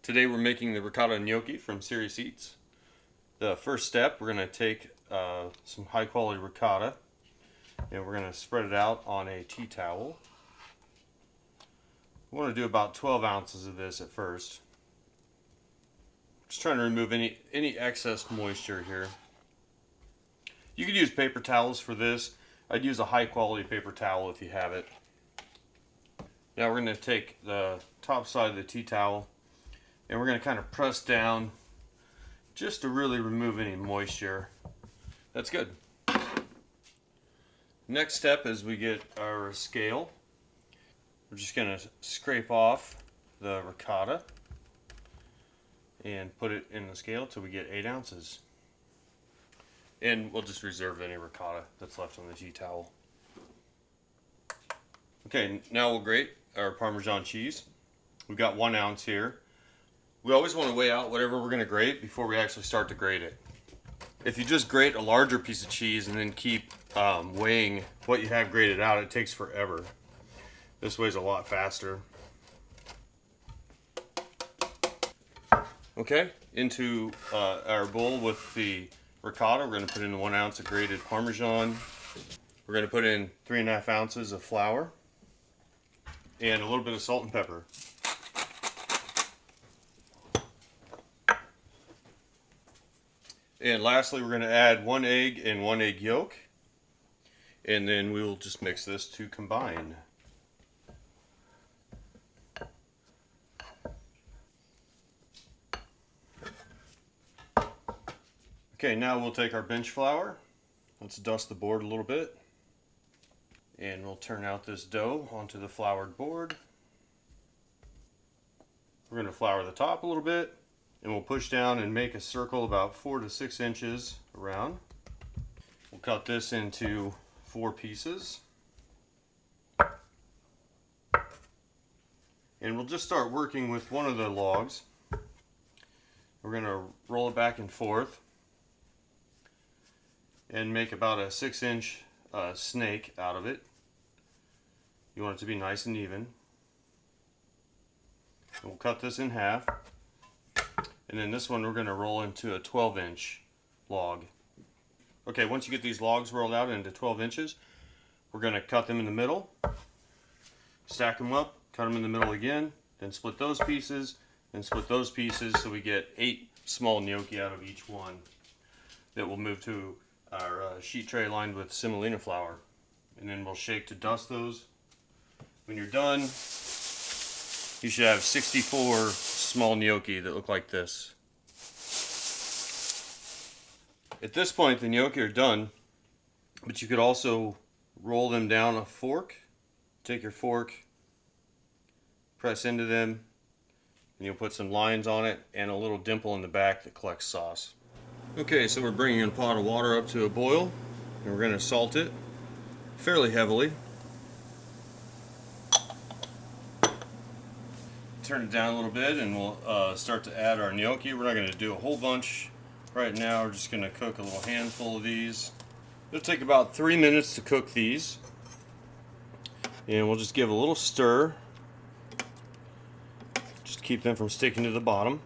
Today we're making the ricotta gnocchi from Serious Eats. The first step, we're going to take some high quality ricotta and we're going to spread it out on a tea towel. We want to do about 12 ounces of this at first. Just trying to remove any excess moisture here. You could use paper towels for this. I'd use a high quality paper towel if you have it. Now we're going to take the top side of the tea towel and we're going to kind of press down just to really remove any moisture. That's good. Next step is we get our scale. We're just going to scrape off the ricotta and put it in the scale till we get 8 ounces. And we'll just reserve any ricotta that's left on the tea towel. Okay, now we'll grate our Parmesan cheese. We've got 1 ounce here. We always want to weigh out whatever we're going to grate before we actually start to grate it. If you just grate a larger piece of cheese and then keep weighing what you have grated out, it takes forever. This weighs a lot faster. Okay, into our bowl with the ricotta, we're going to put in 1 ounce of grated Parmesan. We're going to put in 3.5 ounces of flour and a little bit of salt and pepper. And lastly, we're going to add 1 egg and 1 egg yolk, and then we will just mix this to combine. Okay, now we'll take our bench flour. Let's dust the board a little bit. And we'll turn out this dough onto the floured board. We're going to flour the top a little bit. And we'll push down and make a circle about 4 to 6 inches around. We'll cut this into 4 pieces. And we'll just start working with one of the logs. We're going to roll it back and forth and make about a 6-inch snake out of it. You want it to be nice and even. And we'll cut this in half. And then this one we're going to roll into a 12-inch log. Okay, once you get these logs rolled out into 12 inches, we're going to cut them in the middle, stack them up, cut them in the middle again, then split those pieces, then split those pieces, so we get 8 small gnocchi out of each one that will move to our sheet tray lined with semolina flour. And then we'll shake to dust those. When you're done, you should have 64 small gnocchi that look like this. At this point, the gnocchi are done, but you could also roll them down a fork. Take your fork, press into them, and you'll put some lines on it and a little dimple in the back that collects sauce. Okay, so we're bringing a pot of water up to a boil, and we're going to salt it fairly heavily. Turn it down a little bit and we'll start to add our gnocchi. We're not going to do a whole bunch right now. We're just going to cook a little handful of these. It'll take about 3 minutes to cook these. And we'll just give a little stir. Just keep them from sticking to the bottom.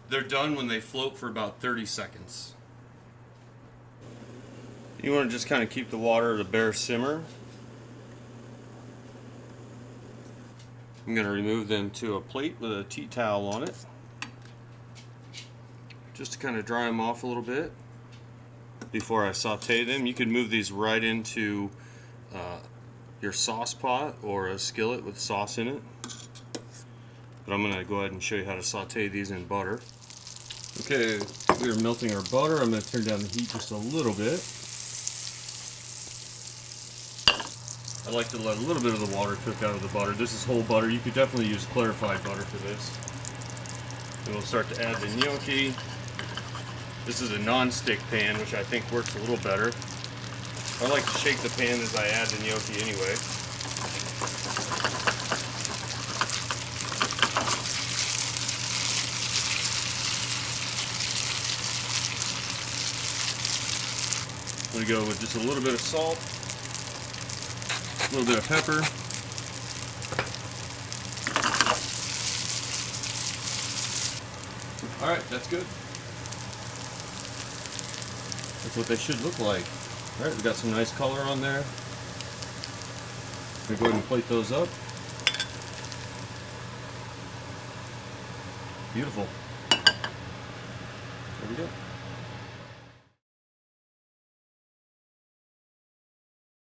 They're done when they float for about 30 seconds. You want to just kind of keep the water at a bare simmer. I'm going to remove them to a plate with a tea towel on it, just to kind of dry them off a little bit before I saute them. You could move these right into your sauce pot or a skillet with sauce in it, but I'm going to go ahead and show you how to saute these in butter. Okay, we are melting our butter. I'm going to turn down the heat just a little bit. I like to let a little bit of the water cook out of the butter. This is whole butter. You could definitely use clarified butter for this. And we'll start to add the gnocchi. This is a non-stick pan, which I think works a little better. I like to shake the pan as I add the gnocchi anyway. I'm going to go with just a little bit of salt. A little bit of pepper, All right, that's good. That's what they should look like. All right, we got some nice color on there. I'm gonna go ahead and plate those up. Beautiful. There we go.